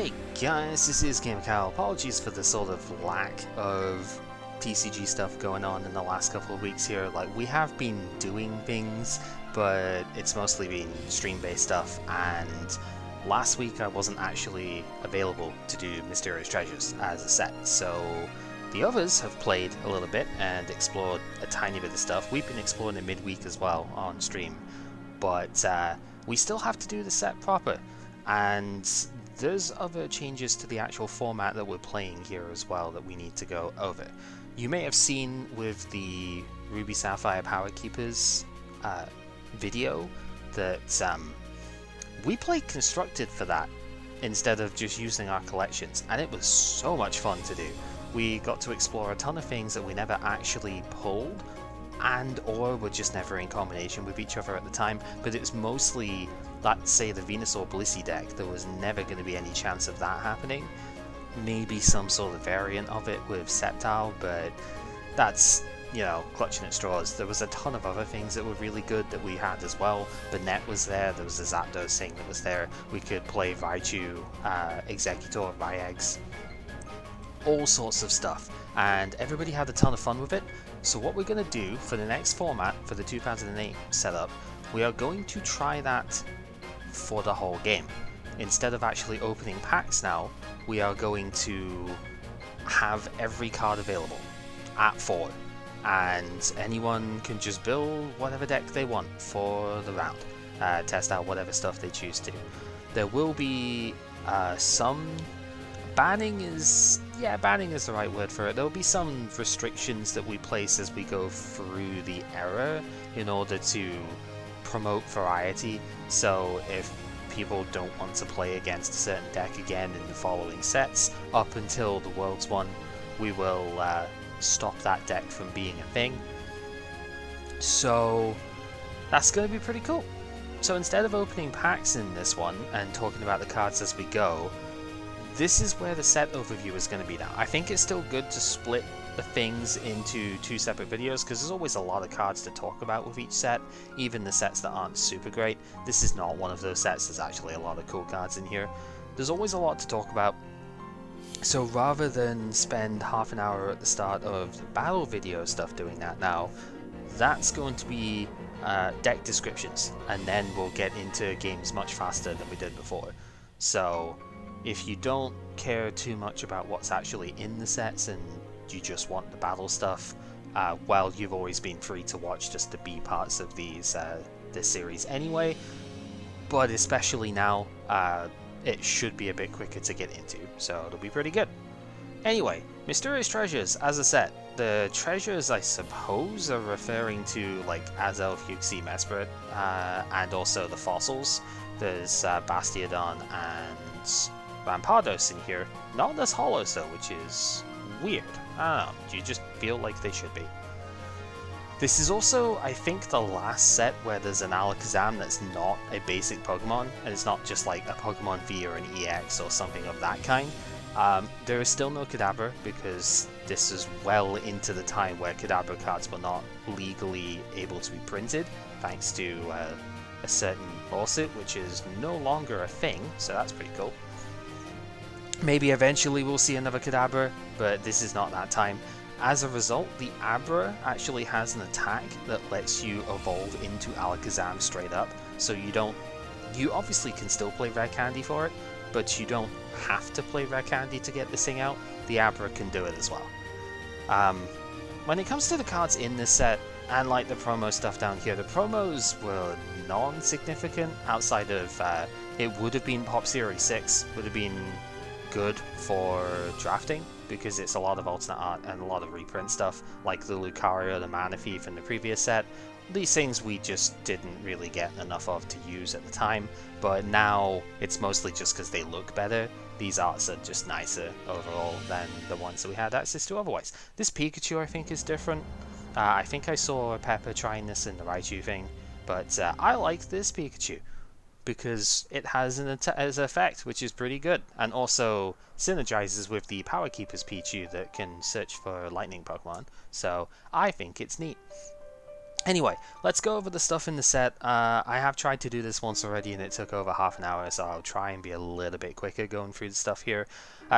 Hey guys, this is GameCal. Apologies for the sort of lack of TCG stuff going on in the last couple of weeks here. Like, we have been doing things, but it's mostly been stream-based stuff, and last week I wasn't actually available to do Mysterious Treasures as a set, so the others have played a little bit and explored a tiny bit of stuff. We've been exploring it midweek as well on stream, but we still have to do the set proper, and there's other changes to the actual format that we're playing here as well that we need to go over. You may have seen with the Ruby Sapphire Power Keepers video that we played Constructed for that instead of just using our collections, and it was so much fun to do. We got to explore a ton of things that we never actually pulled and or were just never in combination with each other at the time, but it was mostly, let's say, the Venusaur Blissy deck. There was never going to be any chance of that happening. Maybe some sort of variant of it with Sceptile, but that's, you know, clutching at straws. There was a ton of other things that were really good that we had as well. Banette was there, there was a Zapdos thing that was there. We could play Raichu, Executor, Ryex, all sorts of stuff, and everybody had a ton of fun with it. So what we're going to do for the next format, for the 2008 setup, we are going to try that for the whole game. Instead of actually opening packs now, we are going to have every card available at 4, and anyone can just build whatever deck they want for the round, test out whatever stuff they choose to. There will be some banning is the right word for it. There'll be some restrictions that we place as we go through the era in order to promote variety. So if people don't want to play against a certain deck again in the following sets up until the Worlds one, we will stop that deck from being a thing. So that's going to be pretty cool. So instead of opening packs in this one and talking about the cards as we go, this is where the set overview is going to be now. I think it's still good to split the things into 2 separate videos because there's always a lot of cards to talk about with each set, even the sets that aren't super great. This is not one of those sets. There's actually a lot of cool cards in here. There's always a lot to talk about. So rather than spend half an hour at the start of the battle video stuff doing that now, that's going to be deck descriptions, and then we'll get into games much faster than we did before. So if you don't care too much about what's actually in the sets and you just want the battle stuff, well, you've always been free to watch just the B parts of this series anyway, but especially now, it should be a bit quicker to get into, so it'll be pretty good. Anyway, Mysterious Treasures as a set. The treasures, I suppose, are referring to like As Elf, Uxie, Mesprit, and also the fossils. There's Bastiodon and Rampardos in here, not as hollows though, which is weird. I don't know, you just feel like they should be. This is also, I think, the last set where there's an Alakazam that's not a basic Pokemon, and it's not just like a Pokemon V or an EX or something of that kind. There is still no Kadabra because this is well into the time where Kadabra cards were not legally able to be printed, thanks to a certain lawsuit, which is no longer a thing, so that's pretty cool. Maybe eventually we'll see another Kadabra, but this is not that time. As a result, the Abra actually has an attack that lets you evolve into Alakazam straight up, so you obviously can still play Red Candy for it, but you don't have to play Red Candy to get this thing out. The Abra can do it as well. When it comes to the cards in this set, and like the promo stuff down here, the promos were non-significant outside of it would have been Pop Series 6, would have been good for drafting because it's a lot of alternate art and a lot of reprint stuff like the Lucario, the Manaphy from the previous set. These things we just didn't really get enough of to use at the time, but now it's mostly just because they look better. These arts are just nicer overall than the ones that we had access to otherwise. This Pikachu I think is different. I think I saw Pepper trying this in the Raichu thing, but I like this Pikachu because it has an effect which is pretty good, and also synergizes with the Power Keepers Pichu that can search for lightning Pokemon, so I think it's neat. Anyway, let's go over the stuff in the set. I have tried to do this once already and it took over half an hour, so I'll try and be a little bit quicker going through the stuff here.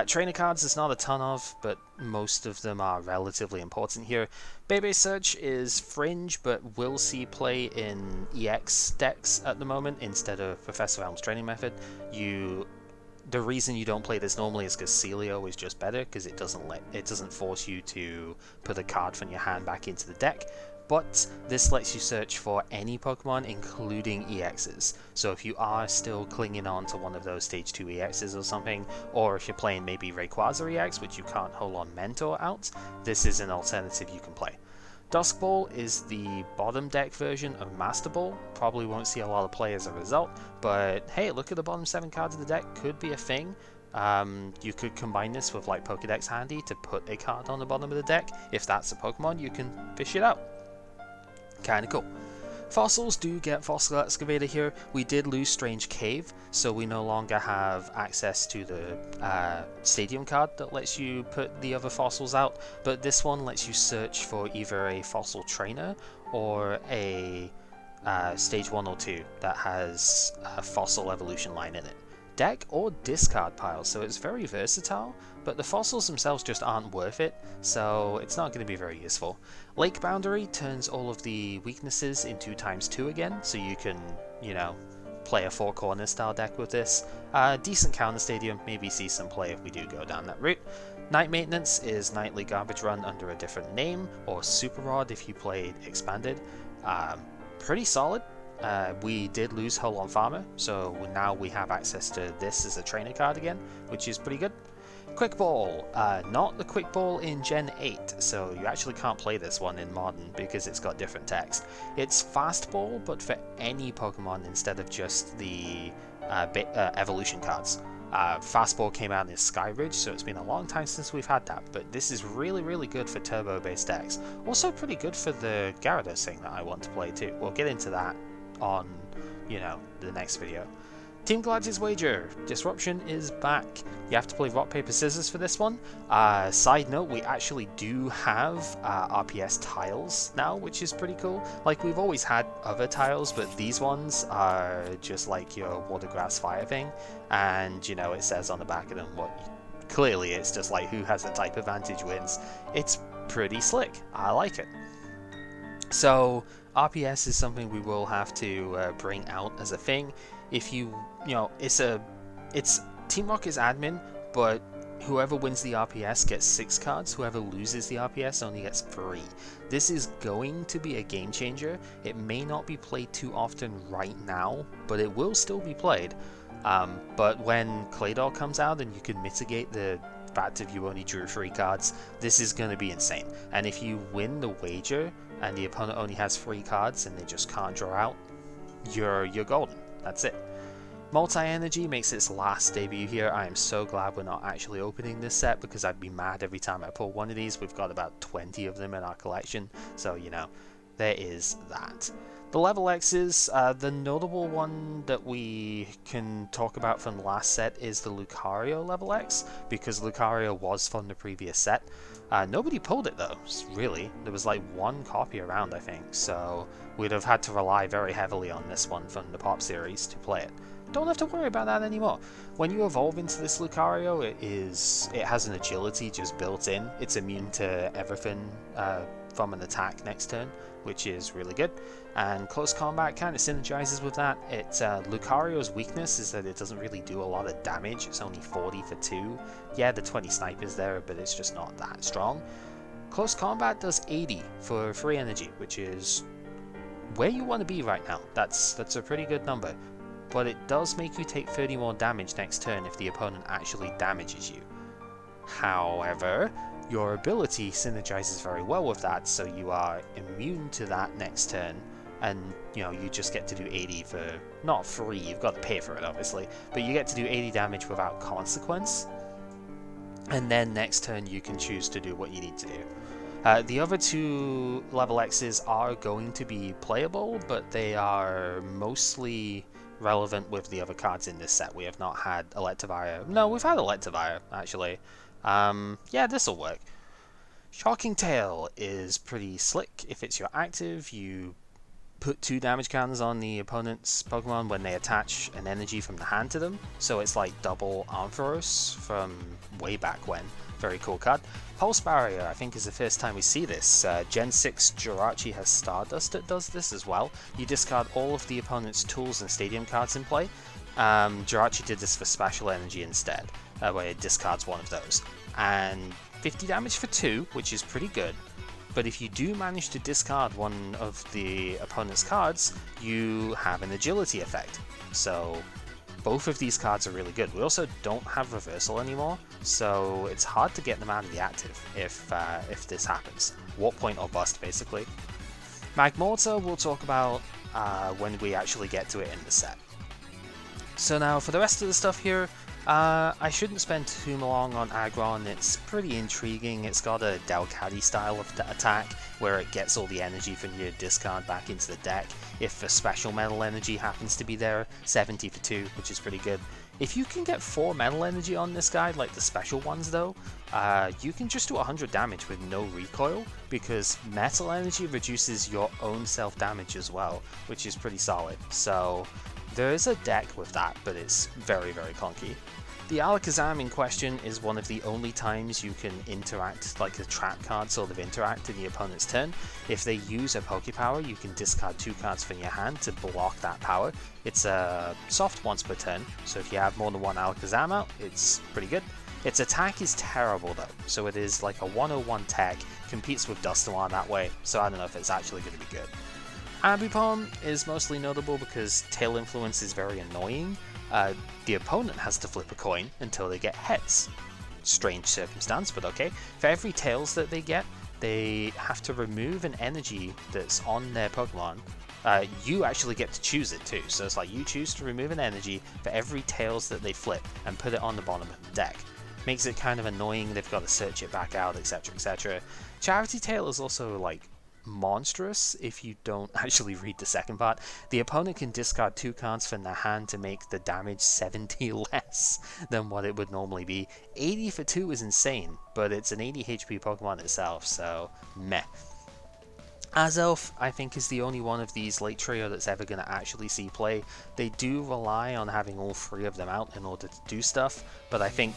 Trainer cards there's not a ton of, but most of them are relatively important here. Bebe Search is fringe, but will see play in EX decks at the moment instead of Professor Elm's training method. The reason you don't play this normally is because Celio is just better, because it doesn't force you to put a card from your hand back into the deck. But this lets you search for any Pokemon, including EXs. So if you are still clinging on to one of those Stage 2 EXs or something, or if you're playing maybe Rayquaza EX, which you can't hold on Mentor out, this is an alternative you can play. Dusk Ball is the bottom deck version of Master Ball. Probably won't see a lot of play as a result, but hey, look at the bottom 7 cards of the deck, could be a thing. You could combine this with like Pokedex Handy to put a card on the bottom of the deck. If that's a Pokemon, you can fish it out. Kinda cool. Fossils do get Fossil Excavator here. We did lose Strange Cave, so we no longer have access to the Stadium card that lets you put the other fossils out, but this one lets you search for either a Fossil Trainer or a Stage 1 or 2 that has a Fossil Evolution line in it. Deck or discard pile, so it's very versatile, but the fossils themselves just aren't worth it, so it's not going to be very useful. Lake Boundary turns all of the weaknesses into ×2 again, so you can, you know, play a 4 corner style deck with this. Decent counter stadium, maybe see some play if we do go down that route. Night Maintenance is Nightly Garbage Run under a different name, or Super Rod if you played Expanded. Pretty solid. We did lose Holon Farmer, so now we have access to this as a trainer card again, which is pretty good. Quick Ball, not the Quick Ball in Gen 8, so you actually can't play this one in Modern because it's got different text. It's Fast Ball, but for any Pokemon instead of just the evolution cards. Fast Ball came out in Skyridge, so it's been a long time since we've had that, but this is really, really good for turbo-based decks. Also pretty good for the Gyarados thing that I want to play too. We'll get into that on, you know, the next video. Team Gladiator's Wager. Disruption is back. You have to play rock, paper, scissors for this one. Side note, we actually do have RPS tiles now, which is pretty cool. Like, we've always had other tiles, but these ones are just like your water, grass, fire thing. And, you know, it says on the back of them clearly it's just like who has a type advantage wins. It's pretty slick. I like it. So RPS is something we will have to bring out as a thing. If you know, it's Team Rocket's admin, but whoever wins the RPS gets 6 cards, whoever loses the RPS only gets 3. This is going to be a game changer. It may not be played too often right now, but it will still be played. But when Claydol comes out and you can mitigate the fact if you only drew 3 cards, this is going to be insane. And if you win the wager and the opponent only has 3 cards and they just can't draw out, you're golden. That's it. Multi-Energy makes its last debut here. I am so glad we're not actually opening this set because I'd be mad every time I pull one of these. We've got about 20 of them in our collection, so you know, there is that. The level X's, the notable one that we can talk about from the last set is the Lucario level X, because Lucario was from the previous set. Nobody pulled it though, really. There was like 1 copy around, I think, so we'd have had to rely very heavily on this one from the Pop series to play it. Don't have to worry about that anymore. When you evolve into this Lucario, it has an agility just built in. It's immune to everything from an attack next turn, which is really good. And close combat kind of synergizes with that. Lucario's weakness is that it doesn't really do a lot of damage. It's only 40 for 2. Yeah, the 20 snipe is there, but it's just not that strong. Close combat does 80 for free energy, which is where you want to be right now. That's a pretty good number. But it does make you take 30 more damage next turn if the opponent actually damages you. However, your ability synergizes very well with that, so you are immune to that next turn, and you know, you just get to do 80 for not free, you've got to pay for it obviously, but you get to do 80 damage without consequence, and then next turn you can choose to do what you need to do. The other 2 level X's are going to be playable, but they are mostly relevant with the other cards in this set. We have not had Electivire. No, we've had Electivire, actually. Yeah, this'll work. Shocking Tail is pretty slick. If it's your active, you put 2 damage counters on the opponent's Pokemon when they attach an energy from the hand to them, so it's like double Ampharos from way back when. Very cool card. Pulse Barrier, I think, is the first time we see this. Gen 6 Jirachi has Stardust that does this as well. You discard all of the opponent's tools and stadium cards in play. Jirachi did this for Special Energy instead, where it discards one of those. And 50 damage for 2, which is pretty good. But if you do manage to discard one of the opponent's cards, you have an agility effect. So both of these cards are really good. We also don't have reversal anymore, so it's hard to get them out of the active if this happens. Warp point or bust, basically. Magmotor we'll talk about when we actually get to it in the set. So now for the rest of the stuff here, I shouldn't spend too long on Agron. It's pretty intriguing. It's got a Delcatty style of attack where it gets all the energy from your discard back into the deck. If a special metal energy happens to be there, 70 for 2, which is pretty good. If you can get 4 metal energy on this guy, like the special ones though, you can just do 100 damage with no recoil, because metal energy reduces your own self damage as well, which is pretty solid. So there is a deck with that, but it's very, very clunky. The Alakazam in question is one of the only times you can interact, like a trap card sort of interact in the opponent's turn. If they use a Pokepower, you can discard 2 cards from your hand to block that power. It's a soft once per turn, so if you have more than one Alakazam out, it's pretty good. Its attack is terrible though, so it is like a 101 tech, competes with Dusknoir that way, so I don't know if it's actually going to be good. Ambipom is mostly notable because Tail Influence is very annoying. The opponent has to flip a coin until they get heads. Strange circumstance, but okay. For every Tails that they get, they have to remove an energy that's on their Pokemon. You actually get to choose it too, so it's like you choose to remove an energy for every Tails that they flip and put it on the bottom of the deck. Makes it kind of annoying, they've got to search it back out, etc, etc. Charity Tail is also like monstrous if you don't actually read the second part. The opponent can discard 2 cards from their hand to make the damage 70 less than what it would normally be. 80 for 2 is insane, but it's an 80 HP Pokemon itself, so meh. As Elf, I think, is the only one of these late trio that's ever going to actually see play. They do rely on having all 3 of them out in order to do stuff, but I think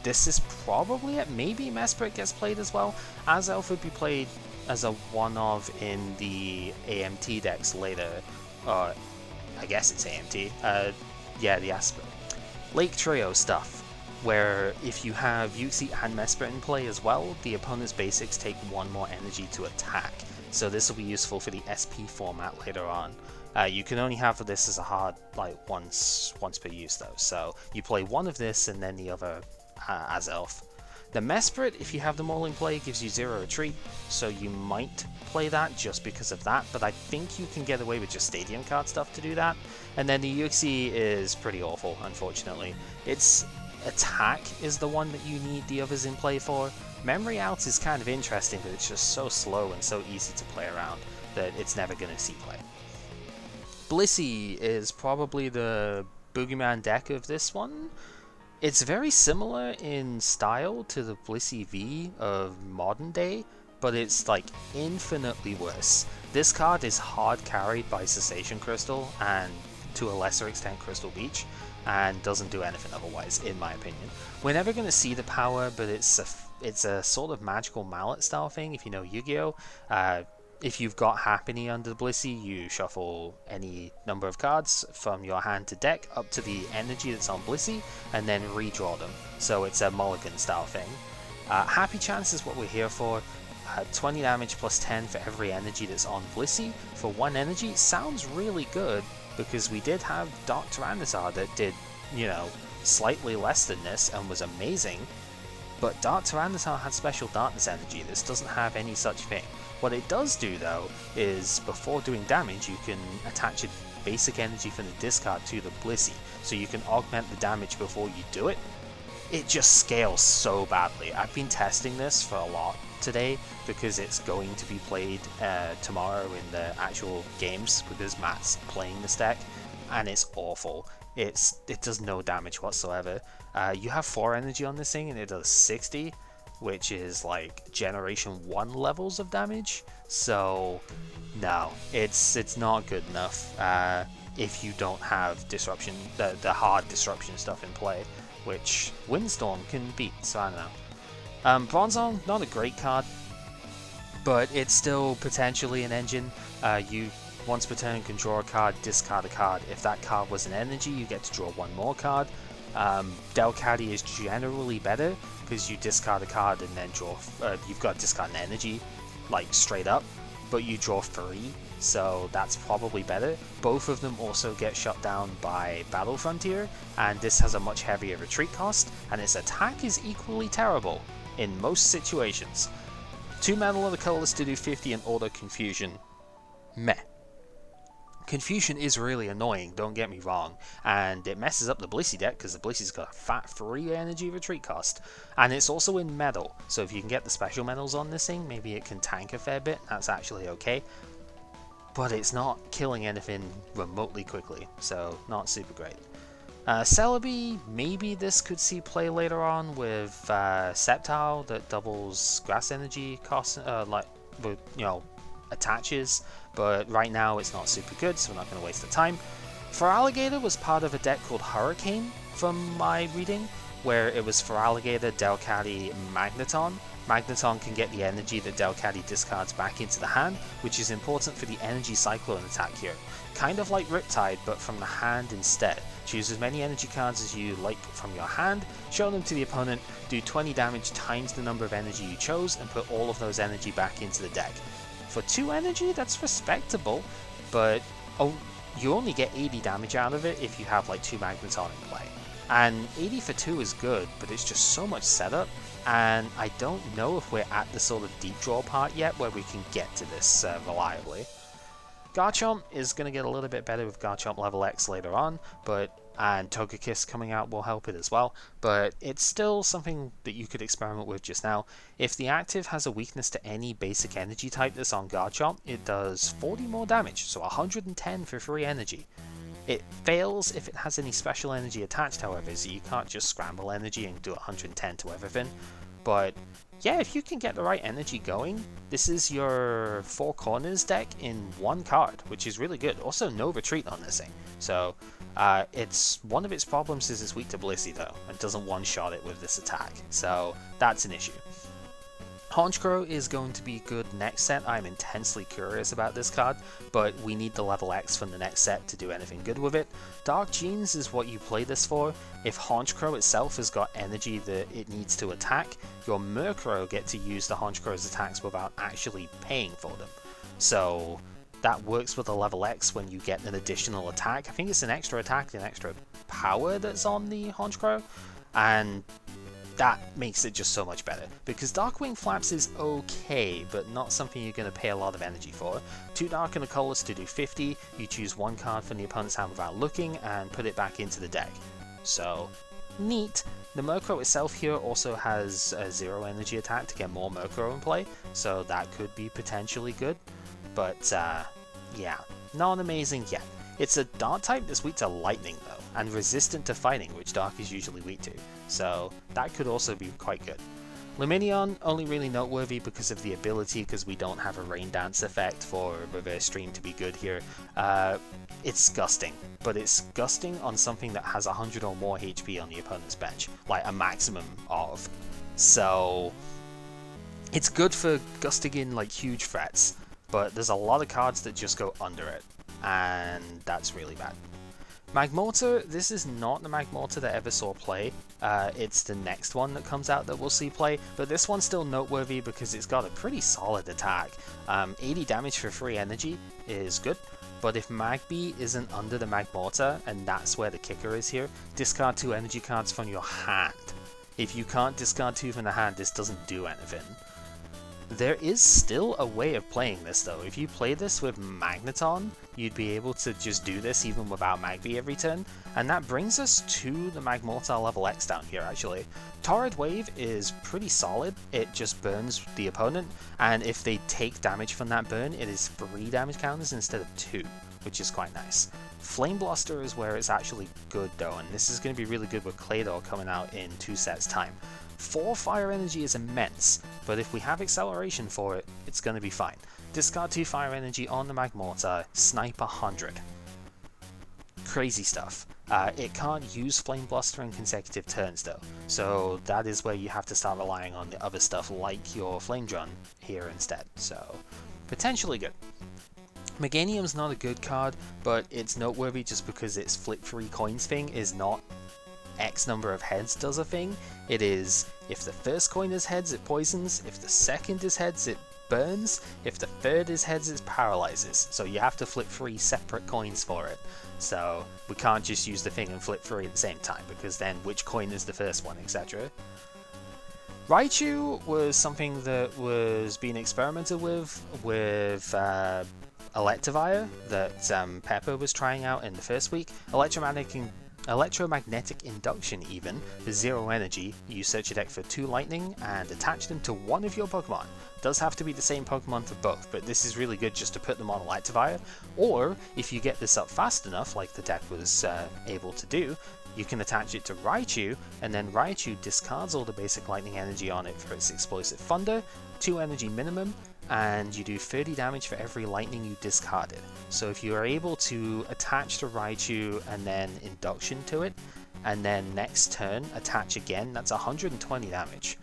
this is probably it. Maybe Mesprit gets played as well. As Elf would be played as a one-of in the AMT decks later. I guess it's AMT. Yeah, the Asper. Lake Trio stuff, where if you have Uxie and Mesprit in play as well, the opponent's basics take 1 more energy to attack. So this will be useful for the SP format later on. You can only have this as a hard, like, once per use though. So you play 1 of this and then the other as Elf. The Mesprit, if you have them all in play, gives you 0 retreat, so you might play that just because of that, but I think you can get away with just stadium card stuff to do that. And then the Uxie is pretty awful, unfortunately. Its attack is the one that you need the others in play for. Memory Out is kind of interesting, but it's just so slow and so easy to play around that it's never going to see play. Blissy is probably the boogeyman deck of this one. It's very similar in style to the Blissey V of modern day, but it's like infinitely worse. This card is hard carried by Cessation Crystal and to a lesser extent Crystal Beach, and doesn't do anything otherwise, in my opinion. We're never going to see the power, but it's a sort of magical mallet style thing, if you know Yu-Gi-Oh! If you've got Happiny under the Blissey, you shuffle any number of cards from your hand to deck up to the energy that's on Blissey, and then redraw them. So it's a mulligan style thing. Happy Chance is what we're here for. 20 damage plus 10 for every energy that's on Blissey for 1 energy sounds really good, because we did have Dark Tyranitar that did, you know, slightly less than this and was amazing. But Dark Tyranitar had special darkness energy. This doesn't have any such thing. What it does do though is before doing damage you can attach a basic energy from the discard to the Blissey, so you can augment the damage before you do it. It just scales so badly. I've been testing this for a lot today because it's going to be played tomorrow in the actual games because Matt's playing this deck, and it's awful. It does no damage whatsoever. You have 4 energy on this thing and it does 60. which is like Generation 1 levels of damage. So no, it's not good enough if you don't have disruption, the hard disruption stuff in play, which Windstorm can beat, so I don't know. Bronzong, not a great card, but it's still potentially an engine. You once per turn can draw a card, discard a card. If that card was an energy, you get to draw one more card. Delcatty is generally better because you discard a card and then draw. You've got to discard an energy, like straight up, but you draw 3, so that's probably better. Both of them also get shut down by Battle Frontier, and this has a much heavier retreat cost, and its attack is equally terrible in most situations. 2 mana on the colorless to do 50 and Auto Confusion. Meh. Confusion is really annoying, don't get me wrong, and it messes up the Blissy deck because the Blissy's got a fat 3 energy retreat cost, and it's also in metal, so if you can get the special metals on this thing, maybe it can tank a fair bit, that's actually okay, but it's not killing anything remotely quickly, so not super great. Celebi, maybe this could see play later on with Sceptile that doubles grass energy cost, attaches, but right now it's not super good, so we're not going to waste the time. Feraligatr was part of a deck called Hurricane from my reading, where it was Feraligatr, Delcatty, Magneton. Magneton can get the energy that Delcatty discards back into the hand, which is important for the energy cyclone attack here. Kind of like Riptide, but from the hand instead. Choose as many energy cards as you like from your hand, show them to the opponent, do 20 damage times the number of energy you chose, and put all of those energy back into the deck. For 2 energy, that's respectable, but you only get 80 damage out of it if you have like 2 Magneton in play. And 80 for 2 is good, but it's just so much setup, and I don't know if we're at the sort of deep draw part yet where we can get to this reliably. Garchomp is going to get a little bit better with Garchomp level X later on, and Togekiss coming out will help it as well, but it's still something that you could experiment with just now. If the active has a weakness to any basic energy type that's on Garchomp, it does 40 more damage, so 110 for free energy. It fails if it has any special energy attached, however, so you can't just scramble energy and do 110 to everything. But yeah, if you can get the right energy going, this is your 4 corners deck in 1 card, which is really good. Also, no retreat on this thing. So it's one of its problems is it's weak to Blissy though, and doesn't one-shot it with this attack. So that's an issue. Honchkrow is going to be good next set. I'm intensely curious about this card, but we need the level X from the next set to do anything good with it. Dark Genes is what you play this for. If Honchkrow itself has got energy that it needs to attack, your Murkrow get to use the Honchkrow's attacks without actually paying for them. So that works with a level X when you get an additional attack. I think it's an extra attack, an extra power that's on the Honchkrow, and that makes it just so much better, because Darkwing Flaps is okay, but not something you're going to pay a lot of energy for. 2 Dark and a Colorless to do 50, you choose 1 card from the opponent's hand without looking, and put it back into the deck. So, neat. The Murkrow itself here also has a 0 energy attack to get more Murkrow in play, so that could be potentially good, but yeah, not amazing yet. It's a Dark type that's weak to Lightning though, and resistant to Fighting, which Dark is usually weak to, so that could also be quite good. Lumineon, only really noteworthy because of the ability, because we don't have a Rain Dance effect for Reverse Stream to be good here. It's gusting, but it's gusting on something that has 100 or more HP on the opponent's bench, like a maximum of. So it's good for gusting in like huge threats, but there's a lot of cards that just go under it, and that's really bad. Magmotor, this is not the Magmotor that ever saw play, it's the next one that comes out that we'll see play, but this one's still noteworthy because it's got a pretty solid attack. 80 damage for free energy is good, but if Magby isn't under the Magmotor, and that's where the kicker is here, discard 2 energy cards from your hand. If you can't discard 2 from the hand, this doesn't do anything. There is still a way of playing this though. If you play this with Magneton, you'd be able to just do this even without Magby every turn, and that brings us to the Magmotar level X down here actually. Torrid Wave is pretty solid, it just burns the opponent, and if they take damage from that burn, it is 3 damage counters instead of 2, which is quite nice. Flame Blaster is where it's actually good though, and this is going to be really good with Claydol coming out in 2 sets time. 4 fire energy is immense, but if we have acceleration for it, it's going to be fine. Discard 2 fire energy on the Magmotar, snipe 100. Crazy stuff. It can't use Flame Bluster in consecutive turns though, so that is where you have to start relying on the other stuff like your Flame Drum here instead, so potentially good. Meganium's not a good card, but it's noteworthy just because its flip 3 coins thing is not X number of heads does a thing. It is, if the first coin is heads, it poisons, if the second is heads, it burns, if the third is heads, it paralyzes. So you have to flip 3 separate coins for it. So we can't just use the thing and flip 3 at the same time, because then which coin is the first one, etc. Raichu was something that was being experimented with Electivire that Pepper was trying out in the first week. Electromagnetic Induction even, for 0 energy. You search your deck for 2 lightning and attach them to one of your Pokemon. Does have to be the same Pokemon for both, but this is really good just to put them on Electivire. Or, if you get this up fast enough, like the deck was able to do, you can attach it to Raichu, and then Raichu discards all the basic lightning energy on it for its Explosive Thunder, 2 energy minimum, and you do 30 damage for every lightning you discarded. So if you are able to attach to Raichu and then Induction to it, and then next turn attach again, that's 120 damage.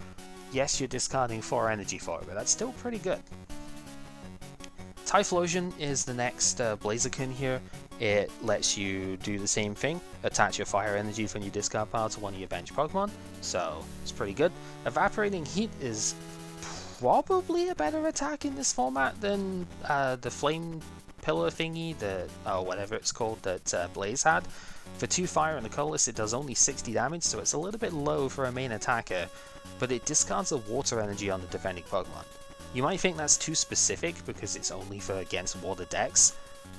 Yes, you're discarding 4 energy for it, but that's still pretty good. Typhlosion is the next Blaziken here. It lets you do the same thing, attach your fire energy from your discard pile to one of your bench Pokemon, so it's pretty good. Evaporating Heat is probably a better attack in this format than the Flame Pillar thingy, the whatever it's called that Blaze had. For 2 fire and the colorless, it does only 60 damage, so it's a little bit low for a main attacker, but it discards the water energy on the defending Pokemon. You might think that's too specific because it's only for against water decks,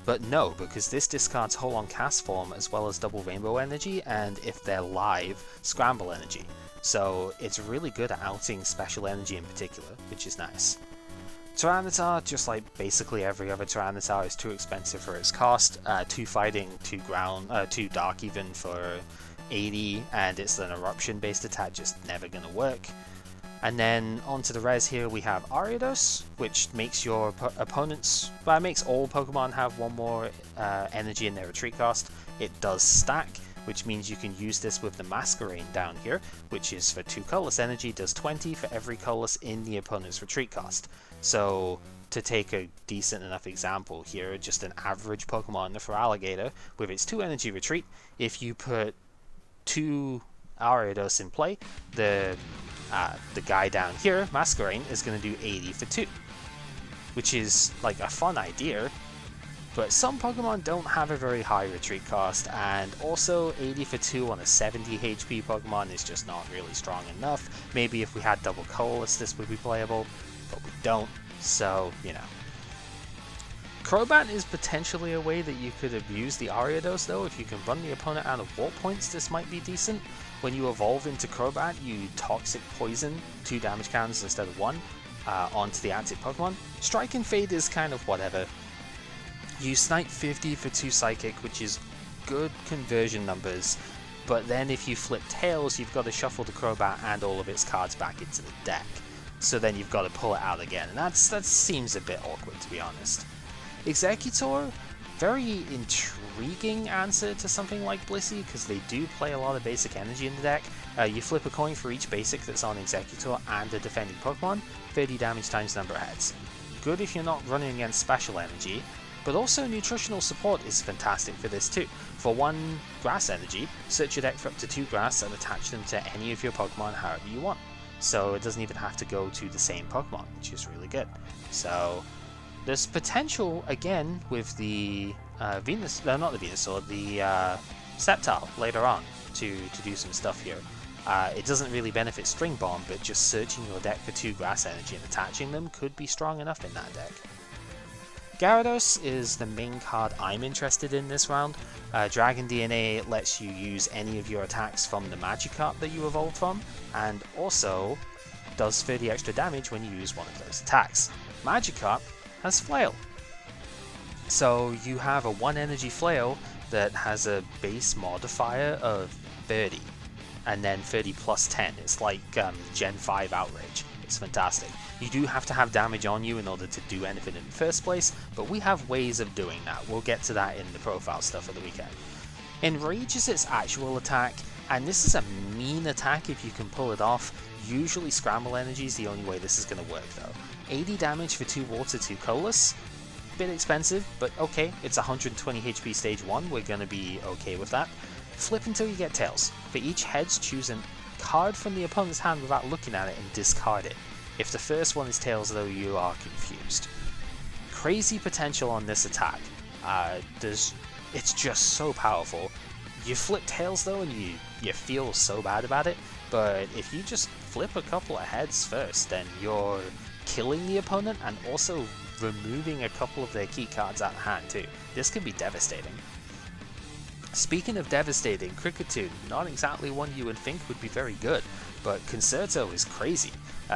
but no, because this discards Hold on Cast Form as well as double Rainbow energy, and if they're live, Scramble energy. So it's really good at outing special energy in particular, which is nice. Tyranitar, just like basically every other Tyranitar, is too expensive for its cost. 2 fighting, 2 ground, 2 dark even for 80, and it's an eruption based attack, just never gonna work. And then onto the res here we have Aryados, which makes your opponents, well, it makes all Pokemon have 1 more energy in their retreat cost. It does stack, which means you can use this with the Masquerain down here, which is for 2 colorless energy, does 20 for every colorless in the opponent's retreat cost. So to take a decent enough example here, just an average Pokemon for Alligator with its 2 energy retreat, if you put 2 Aryados in play, the guy down here, Masquerain, is going to do 80 for 2, which is like a fun idea. But some Pokemon don't have a very high retreat cost, and also 80 for 2 on a 70 HP Pokemon is just not really strong enough. Maybe if we had double colorless this would be playable, but we don't, so, you know. Crowbar is potentially a way that you could abuse the Aryados though. If you can run the opponent out of wall points, this might be decent. When you evolve into Crowbar, you Toxic Poison 2 damage counters instead of 1 onto the active Pokemon. Strike and Fade is kind of whatever. You snipe 50 for 2 Psychic, which is good conversion numbers, but then if you flip Tails, you've got to shuffle the Crowbar and all of its cards back into the deck. So then you've got to pull it out again, and that seems a bit awkward, to be honest. Executor, very intriguing answer to something like Blissy, because they do play a lot of basic energy in the deck. You flip a coin for each basic that's on Executor and a defending Pokemon, 30 damage times number of heads. Good if you're not running against special energy, but also nutritional support is fantastic for this too. For 1 grass energy, search your deck for up to 2 grass and attach them to any of your Pokemon however you want. So it doesn't even have to go to the same Pokemon, which is really good. So there's potential again with the Venusaur, the Sceptile later on to do some stuff here. It doesn't really benefit String Bomb, but just searching your deck for 2 grass energy and attaching them could be strong enough in that deck. Gyarados is the main card I'm interested in this round. Dragon DNA lets you use any of your attacks from the Magikarp that you evolved from, and also does 30 extra damage when you use one of those attacks. Magikarp has Flail. So you have a 1 energy Flail that has a base modifier of 30. and then 30 plus 10. It's like Gen 5 Outrage. It's fantastic. You do have to have damage on you in order to do anything in the first place, but we have ways of doing that. We'll get to that in the profile stuff of the weekend. Enrage is its actual attack, and this is a mean attack if you can pull it off. Usually Scramble Energy is the only way this is going to work though. 80 damage for 2 water, 2 colorless. Bit expensive, but okay, it's 120 HP stage 1, we're going to be okay with that. Flip until you get Tails. For each heads, choose a card from the opponent's hand without looking at it and discard it. If the first one is Tails though, you are confused. Crazy potential on this attack. It's just so powerful. You flip Tails though and you feel so bad about it, but if you just flip a couple of heads first, then you're killing the opponent and also removing a couple of their key cards out of hand too. This could be devastating. Speaking of devastating, Kricketune, not exactly one you would think would be very good, but Concerto is crazy.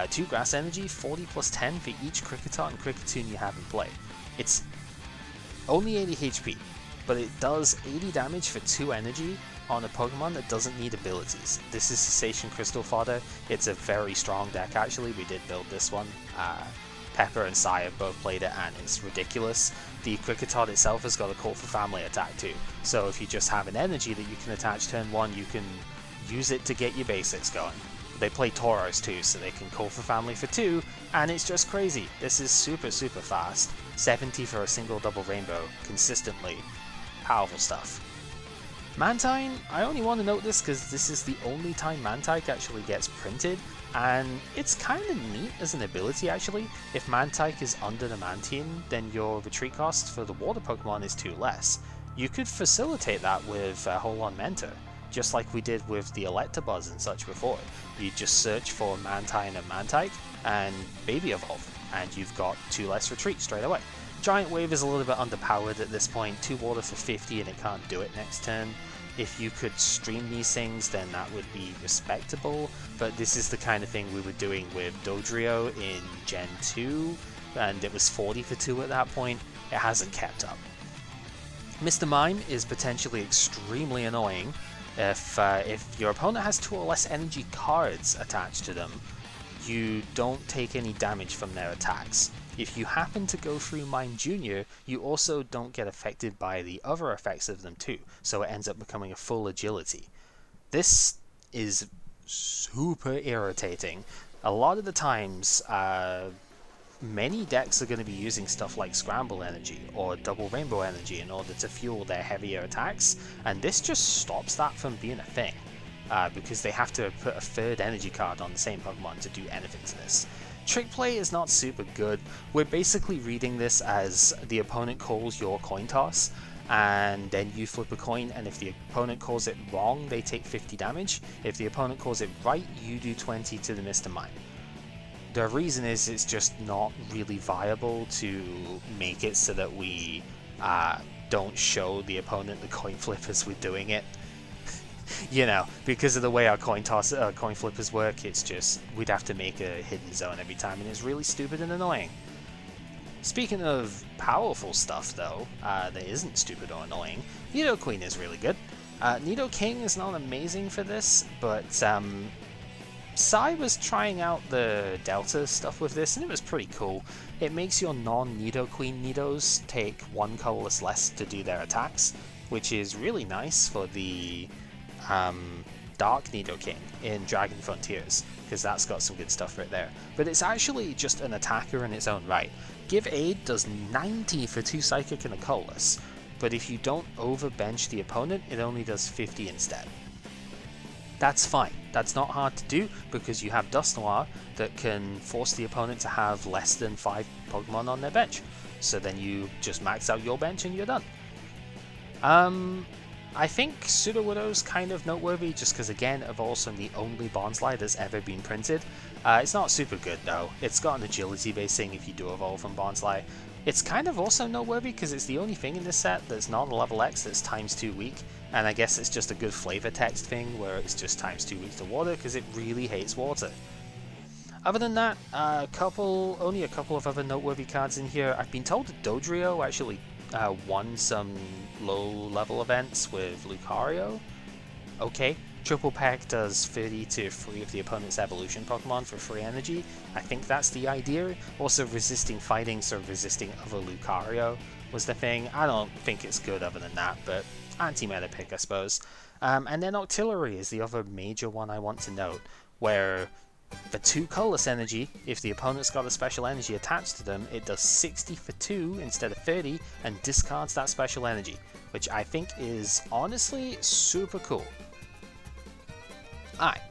2 grass energy, 40 plus 10 for each Kricketot and Kricketune you have in play. It's only 80 HP, but it does 80 damage for 2 energy on a Pokemon that doesn't need abilities. This is Cessation Crystal Fodder. It's a very strong deck actually, we did build this one. Pepper and Sai have both played it and it's ridiculous. The Kricketot itself has got a Call for Family attack too, so if you just have an energy that you can attach turn 1, you can use it to get your basics going. They play Tauros too, so they can Call for Family for 2, and it's just crazy. This is super fast. 70 for a single double rainbow, consistently. Powerful stuff. Mantine, I only want to note this because this is the only time Mantike actually gets printed, and it's kind of neat as an ability actually. If Mantike is under the Mantine, then your retreat cost for the water Pokemon is 2 less. You could facilitate that with Hold On Mentor, just like we did with the Electabuzz and such before. You just search for Mantine and Mantike and Baby Evolve, and you've got 2 less retreat straight away. Giant Wave is a little bit underpowered at this point, 2 water for 50 and it can't do it next turn. If you could stream these things, then that would be respectable, but this is the kind of thing we were doing with Dodrio in Gen 2, and it was 40 for 2 at that point. It hasn't kept up. Mr. Mime is potentially extremely annoying if your opponent has 2 or less energy cards attached to them. You don't take any damage from their attacks. If you happen to go through Mime Jr., you also don't get affected by the other effects of them too, so it ends up becoming a full agility. This is super irritating. A lot of the times, many decks are going to be using stuff like Scramble Energy or Double Rainbow Energy in order to fuel their heavier attacks, and this just stops that from being a thing, because they have to put a 3rd energy card on the same Pokemon to do anything to this. Trick Play is not super good. We're basically reading this as the opponent calls your coin toss, and then you flip a coin, and if the opponent calls it wrong, they take 50 damage. If the opponent calls it right, you do 20 to the Mr. Mime. The reason is it's just not really viable to make it so that we don't show the opponent the coin flip as we're doing it. You know, because of the way our coin flippers work, it's just, we'd have to make a hidden zone every time, and it's really stupid and annoying. Speaking of powerful stuff though, that isn't stupid or annoying, Nidoqueen is really good. Nidoking is not amazing for this, but Sai was trying out the Delta stuff with this, and it was pretty cool. It makes your non-Nidoqueen Nidos take 1 colorless less to do their attacks, which is really nice for the Dark Nidoking in Dragon Frontiers, because that's got some good stuff right there. But it's actually just an attacker in its own right. Give Aid does 90 for 2 Psychic and a colorless, but if you don't overbench the opponent, it only does 50 instead. That's fine. That's not hard to do because you have Dusknoir that can force the opponent to have less than 5 Pokemon on their bench. So then you just max out your bench and you're done. I think Sudowoodo's kind of noteworthy just because, again, Evolves from the only Bonsly that's ever been printed. It's not super good though. It's got an agility based thing if you do evolve from Bonsly. It's kind of also noteworthy because it's the only thing in this set that's not a level X that's ×2 weak, and I guess it's just a good flavor text thing where it's just ×2 weak to water because it really hates water. Other than that, only a couple of other noteworthy cards in here. I've been told that Dodrio actually won some low level events with Lucario. Okay, Triple Peck does 30 to free of the opponent's evolution Pokemon for free energy. I think that's the idea. Also resisting fighting, so resisting other Lucario was the thing. I don't think it's good other than that, but anti-meta pick, I suppose. And then Octillery is the other major one I want to note, where for 2 colorless energy, if the opponent's got a special energy attached to them, it does 60 for 2 instead of 30 and discards that special energy, which I think is honestly super cool. Alright,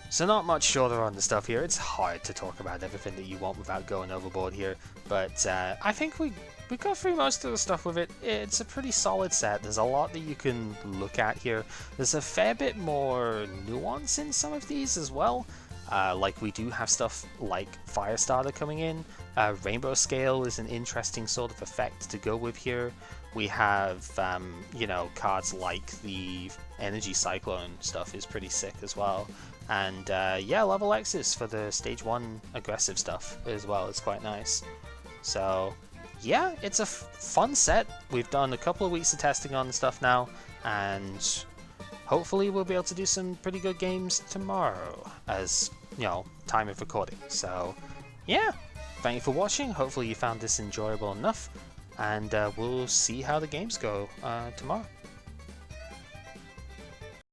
so not much shorter on the stuff here. It's hard to talk about everything that you want without going overboard here, but I think we got through most of the stuff with it. It's a pretty solid set. There's a lot that you can look at here. There's a fair bit more nuance in some of these as well. Like we do have stuff like Fire Starter coming in. Rainbow Scale is an interesting sort of effect to go with here. We have, you know, cards like the Energy Cyclone stuff is pretty sick as well. And yeah, Level X's for the Stage 1 aggressive stuff as well is quite nice. So yeah, it's a fun set. We've done a couple of weeks of testing on the stuff now, and hopefully we'll be able to do some pretty good games tomorrow as, you know, time of recording. So yeah, thank you for watching. Hopefully you found this enjoyable enough, and we'll see how the games go tomorrow.